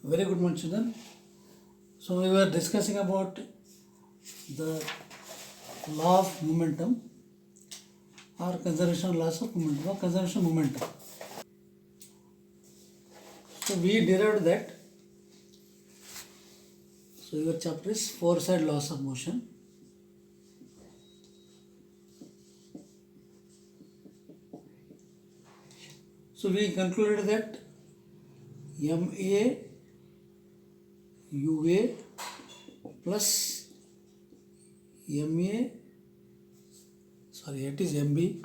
Very good morning, children. So we were discussing about the law of momentum or conservation laws of momentum or conservation momentum. So we derived that. So your chapter is four side laws of motion. So we concluded that MA UA plus MA, sorry, it is MB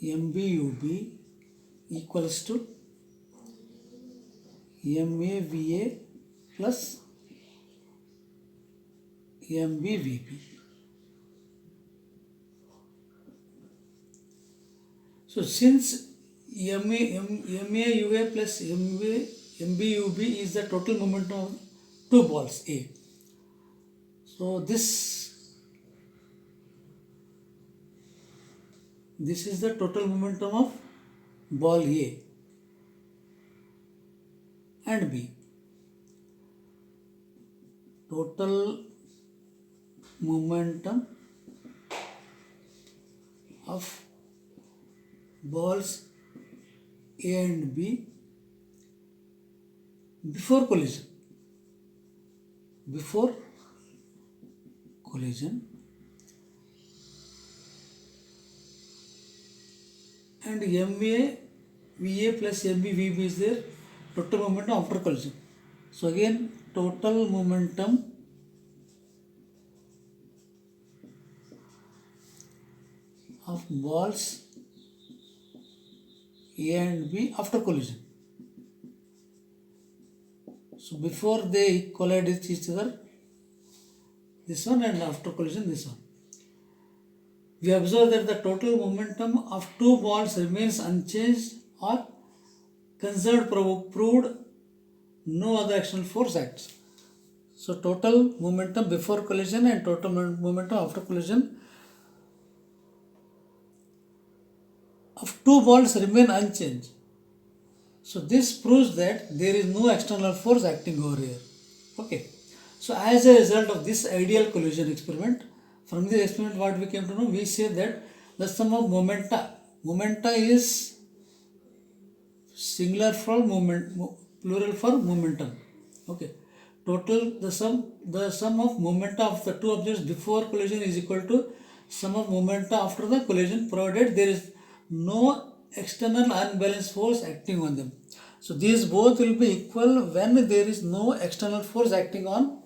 MBUB equals to MAVA plus MBVB. So since MAUA plus MBUB is the total momentum of two balls A. So this is the total momentum of ball A and B. Total momentum of balls A and B before collision. Before collision and MA VA plus MB VB is their total momentum after collision. So again total momentum of balls A and B after collision. So before they collide with each other, this one, and after collision this one. We observe that the total momentum of two balls remains unchanged or conserved, proved no other external force acts. So total momentum before collision and total momentum after collision of two balls remain unchanged. So this proves that there is no external force acting over here. Okay. So as a result of this ideal collision experiment, from this experiment what we came to know, we say that the sum of momenta is singular for plural for momentum. Okay. Total the sum of momenta of the two objects before collision is equal to sum of momenta after the collision, provided there is no external unbalanced force acting on them. So these both will be equal when there is no external force acting on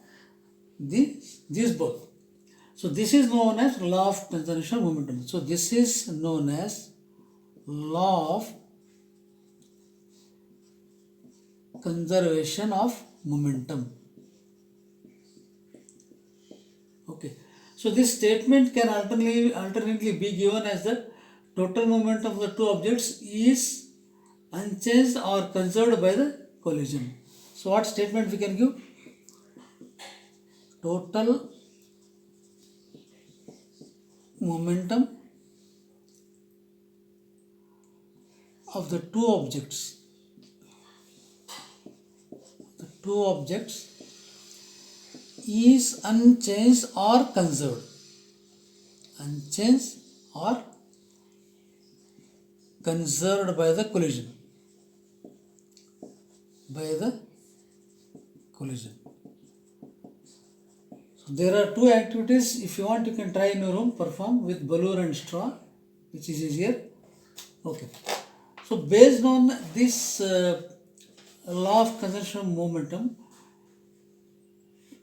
these both. So this is known as law of conservation of momentum. So this is known as law of conservation of momentum. Okay. So this statement can alternately be given as the total momentum of the two objects is unchanged or conserved by the collision. So what statement we can give? Total momentum of the two objects is unchanged or conserved. Unchanged or conserved by the collision. So there are two activities. If you want, you can try in your room, perform with balloon and straw, which is easier. Okay. So based on this law of conservation of momentum,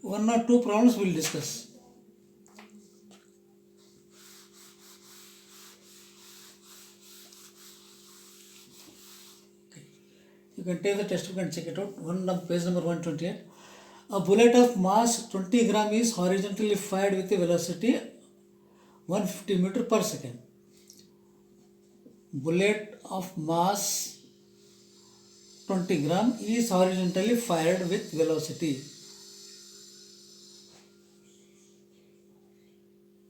one or two problems we will discuss. Okay. You can take the textbook and check it out. Page number 128. A bullet of mass 20 gram is horizontally fired with a velocity 150 meter per second. Bullet of mass 20 gram is horizontally fired with velocity,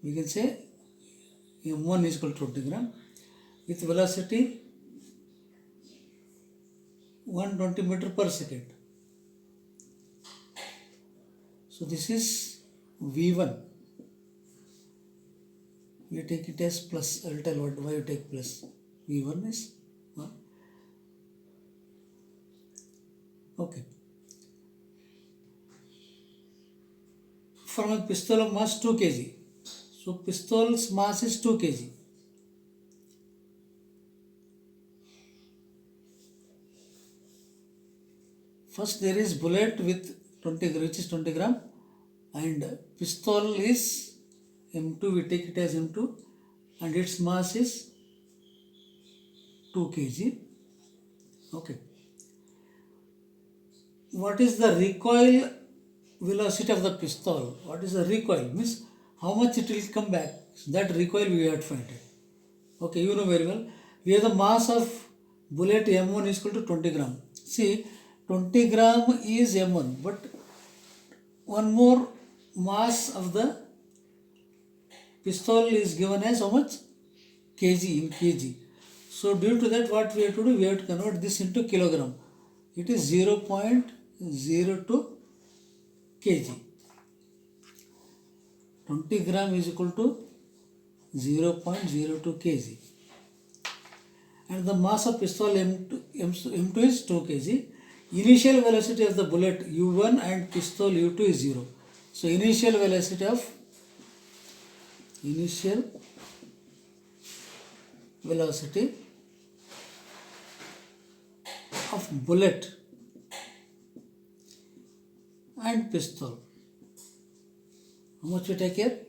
we can say m1 is equal to 20 gram with velocity 120 meter per second. So this is V1. We take it as plus. I will tell why you take plus. V1 is 1. Okay. From a pistol of mass 2 kg. So pistol's mass is 2 kg. First there is bullet with 20 which is 20 gram, and pistol is M2, we take it as M2, and its mass is 2 kg. Okay. What is the recoil velocity of the pistol? What is the recoil? Means how much it will come back. That recoil we have to find it. Okay, you know very well. We have the mass of bullet M1 is equal to 20 gram. See, 20 gram is M1, but one more mass of the pistol is given as how much? Kg, in kg. So due to that, what we have to do? We have to convert this into kilogram. It is 0.02 kg. 20 gram is equal to 0.02 kg. And the mass of pistol M2 is 2 kg. Initial velocity of the bullet U1 and pistol U2 is 0. So initial velocity of bullet and pistol. How much we take here?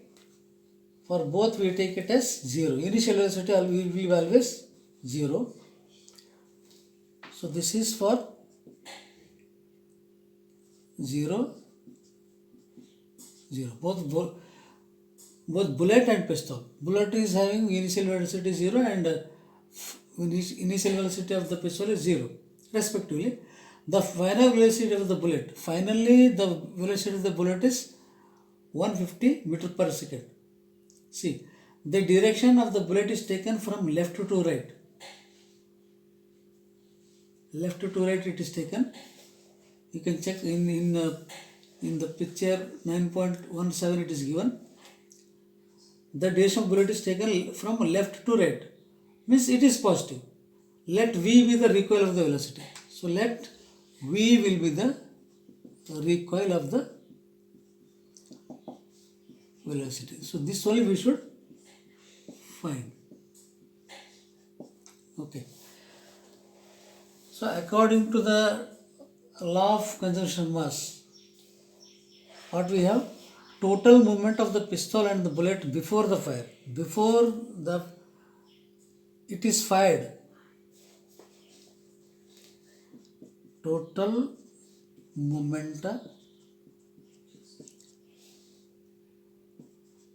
For both we take it as 0. Initial velocity will be always 0. So this is for 0, 0. Both bullet and pistol. Bullet is having initial velocity 0 and initial velocity of the pistol is 0 respectively. The final velocity of the bullet. Finally, the velocity of the bullet is 150 meter per second. See, the direction of the bullet is taken from left to right. Left to right it is taken. You can check in the picture 9.17 it is given. The direction of bullet is taken from left to right. Means it is positive. Let V be the recoil of the velocity. So let V will be the recoil of the velocity. So this only we should find. Okay. So according to the law of conservation mass, what we have? Total movement of the pistol and the bullet before the fire. Before it is fired. Total movement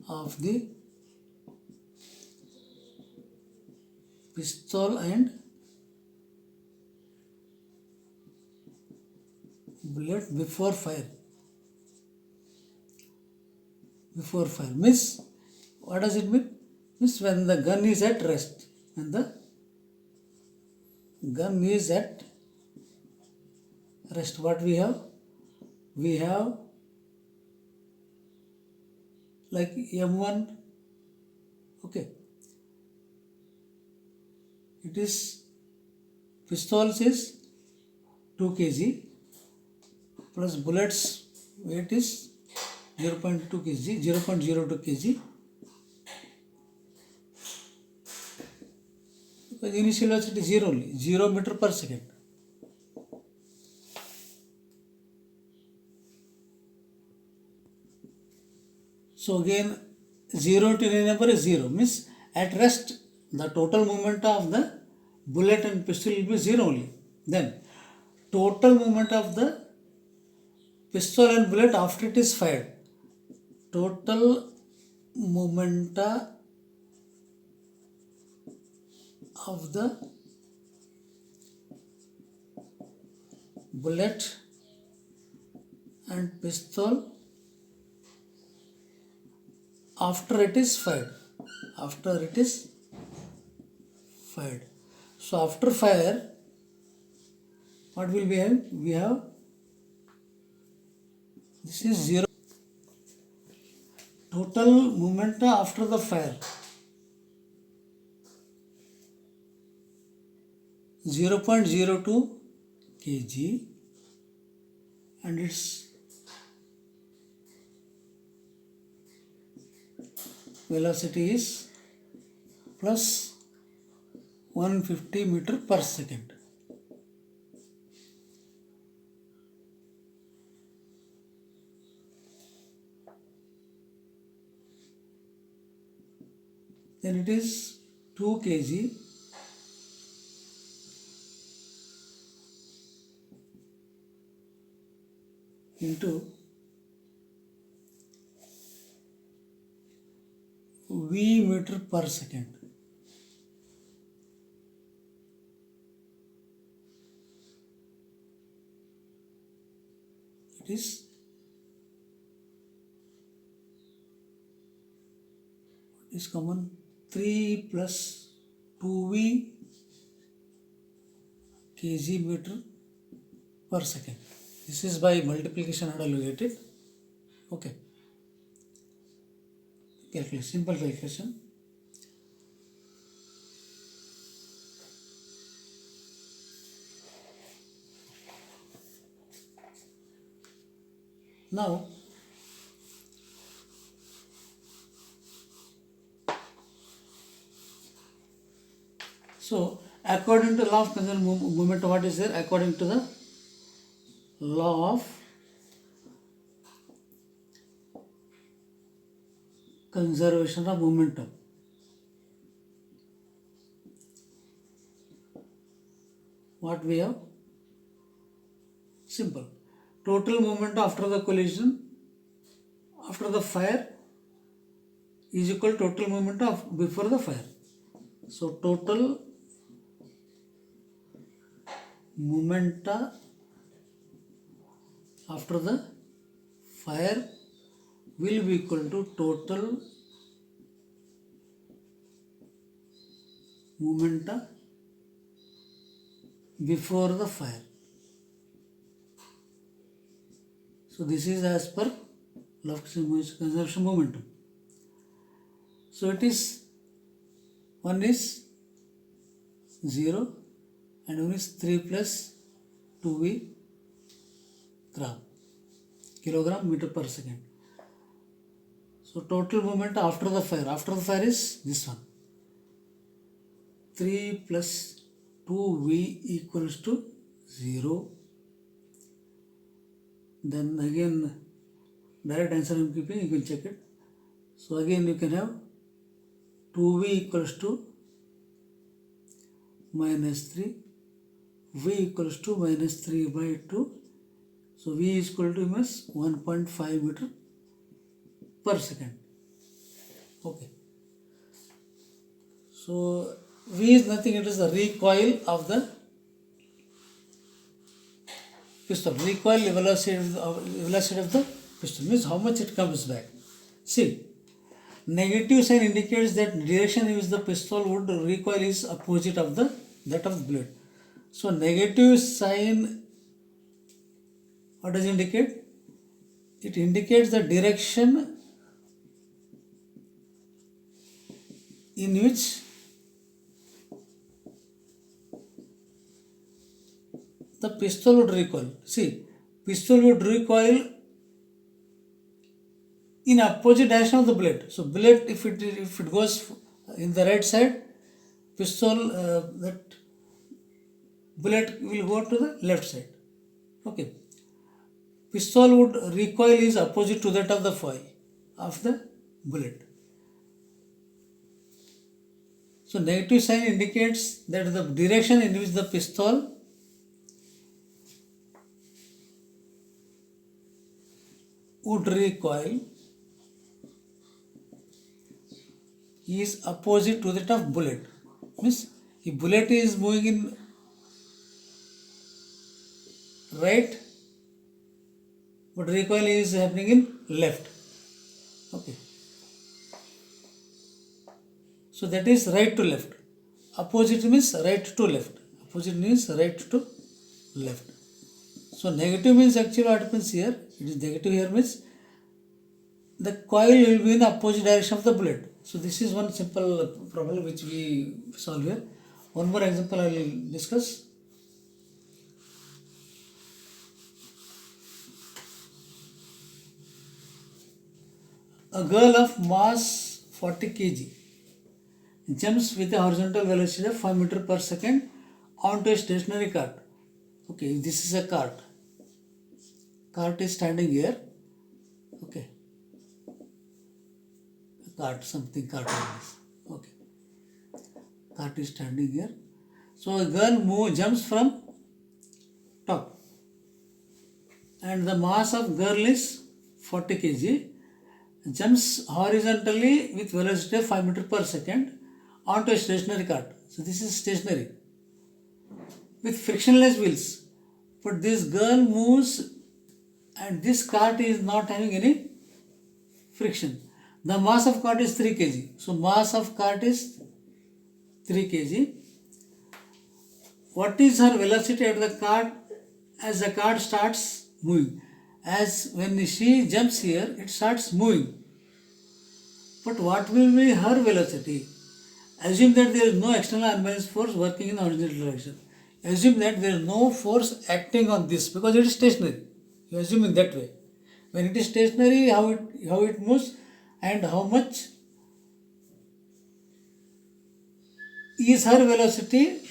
of the pistol and bullet before fire. Before fire means, what does it mean? Means when the gun is at rest. When the gun is at rest, what we have? We have like M1. Okay. It is pistols is 2 kg plus bullets weight is 0.2 kg, 0.02 kg. Because initial velocity is 0 only, 0 meter per second. So again 0 to any number is 0. Means at rest the total movement of the bullet and pistol will be 0 only. Then total movement of the pistol and bullet after it is fired. Total movement of the bullet and pistol after it is fired. After it is fired. So after fire, what will we have? We have, this is 0. Total moment after the fire, 0.02 kg, and its velocity is plus 150 meter per second. Then it is 2 kg into V meter per second. It is common 3 plus 2V kg meter per second. This is by multiplication how to get it. Okay. Calculation, simple calculation. Now, so according to law of conservation movement, what is there? According to the law of conservation of momentum, what we have? Simple. Total moment after the collision, after the fire, is equal to total moment of before the fire. So total momenta after the fire will be equal to total momenta before the fire. So this is as per law of conservation momentum. So it is, one is 0 and one is 3 plus 2V kilogram meter per second. So total moment after the fire is this one, 3 plus 2V equals to 0. Then again direct answer I am keeping, you can check it. So again you can have 2V equals to minus 3, V equals to minus 3 by 2. So V is equal to minus 1.5 meter per second. Okay. So V is nothing, it is the recoil of the pistol. Recoil velocity of the pistol means how much it comes back. See, negative sign indicates that direction in which the pistol would recoil is opposite of that of the blade. So negative sign, what does it indicate? It indicates the direction in which the pistol would recoil. See, pistol would recoil in opposite direction of the blade. So blade, if it goes in the right side, pistol that bullet will go to the left side. Okay. Pistol would recoil is opposite to that of the foil of the bullet. So negative sign indicates that the direction in which the pistol would recoil is opposite to that of bullet. Means if bullet is moving in right, but recoil is happening in left. Okay. So that is right to left. Opposite means right to left. Opposite means right to left. So negative means actually what happens here, it is negative here means the coil will be in the opposite direction of the bullet. So this is one simple problem which we solve here. One more example I will discuss. A girl of mass 40 kg jumps with a horizontal velocity of 5 meter per second onto a stationary cart. Okay, this is a cart. Cart is standing here. Okay. Cart, something cart like this. Okay. Cart is standing here. So a girl jumps from top. And the mass of girl is 40 kg. Jumps horizontally with velocity of 5 meter per second onto a stationary cart. So this is stationary with frictionless wheels. But this girl moves and this cart is not having any friction. The mass of cart is 3 kg. So mass of cart is 3 kg. What is her velocity at the cart as the cart starts moving? As when she jumps here, it starts moving. But what will be her velocity? Assume that there is no external unbalanced force working in the horizontal direction. Assume that there is no force acting on this because it is stationary. You assume in that way. When it is stationary, how it moves and how much is her velocity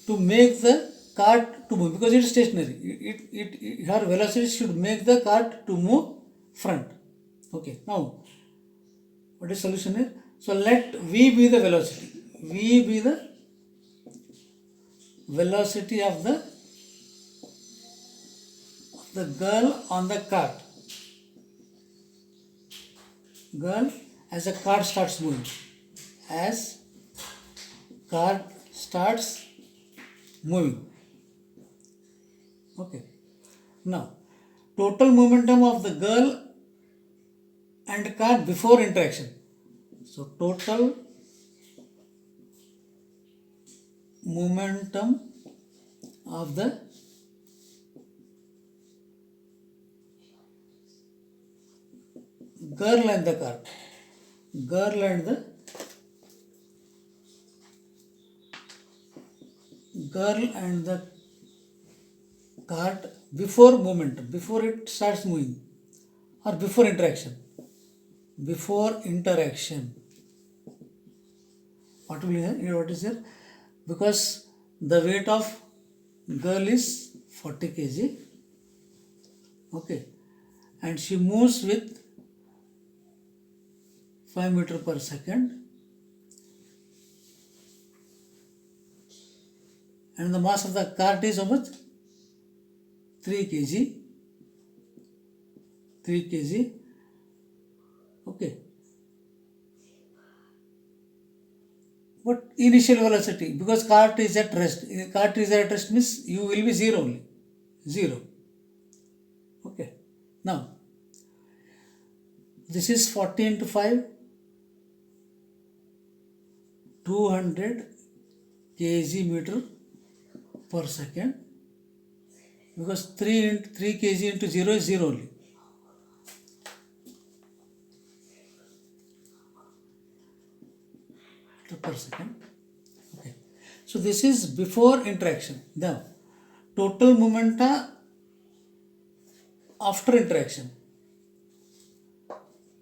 to make the cart to move because it is stationary. Her velocity should make the cart to move front. Okay, now what is solution here? So let V be the velocity. V be the velocity of the girl on the cart. Girl as the cart starts moving. As cart starts moving. Okay. Now, total momentum of the girl and cart before interaction. So, total momentum of the girl and the cart. Girl and the cart before momentum, before it starts moving or before interaction. Before interaction. What will here? What is here? Because the weight of girl is 40 kg. Okay. And she moves with 5 meter per second. And the mass of the cart is how much? 3 kg. 3 kg. Okay. What initial velocity? Because cart is at rest. Cart is at rest means you will be 0 only. 0. Okay. Now, this is 40 into 5. 200 kg meter per second. Because 3 kg into 0 is 0 only. Per second. Okay. So this is before interaction. Now, total momenta after interaction.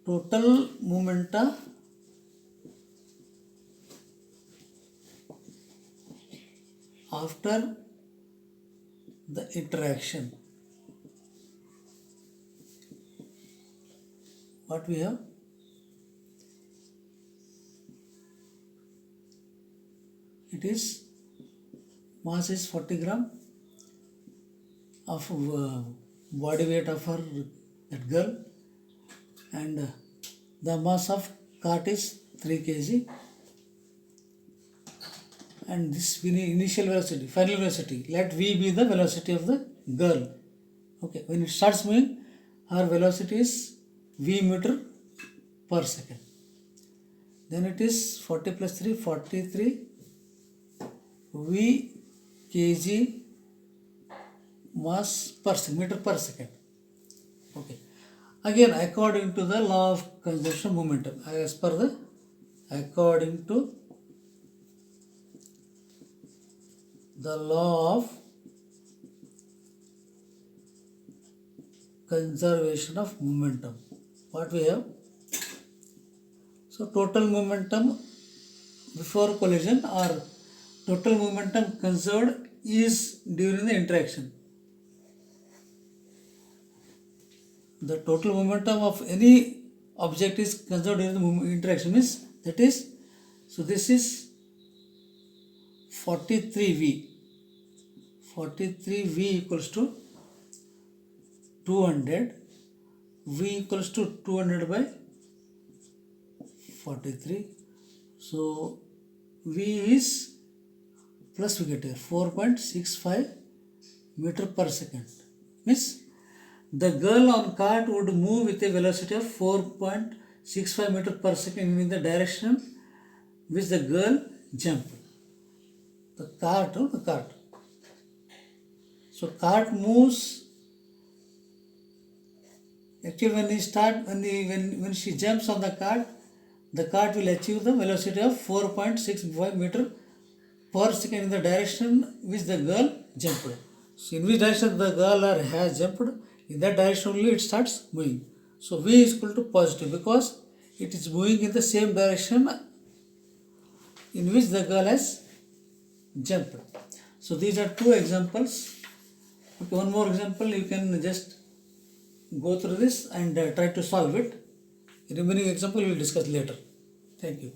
Total momenta after the interaction. What we have? It is mass is 40 gram of body weight of that girl, and the mass of cart is 3 kg, and this initial velocity, final velocity, let V be the velocity of the girl. Okay, when it starts moving, her velocity is V meter per second. Then it is 40 plus 3, 43 V kg mass per second, meter per second. Okay. Again, according to the law of conservation of momentum, according to the law of conservation of momentum, what we have? So total momentum before collision or total momentum conserved is during the interaction. The total momentum of any object is conserved during the interaction means that is, so this is 43V. 43V equals to 200. V equals to 200 by 43. So V is plus we get here 4.65 meter per second. Means the girl on cart would move with a velocity of 4.65 meter per second in the direction which the girl jumped. The cart. So cart moves. Actually, when she jumps on the cart will achieve the velocity of 4.65 meter per second in the direction which the girl jumped. So in which direction the girl has jumped, in that direction only it starts moving. So V is equal to positive because it is moving in the same direction in which the girl has jumped. So these are two examples. Okay, one more example, you can just go through this and try to solve it. The remaining example we will discuss later. Thank you.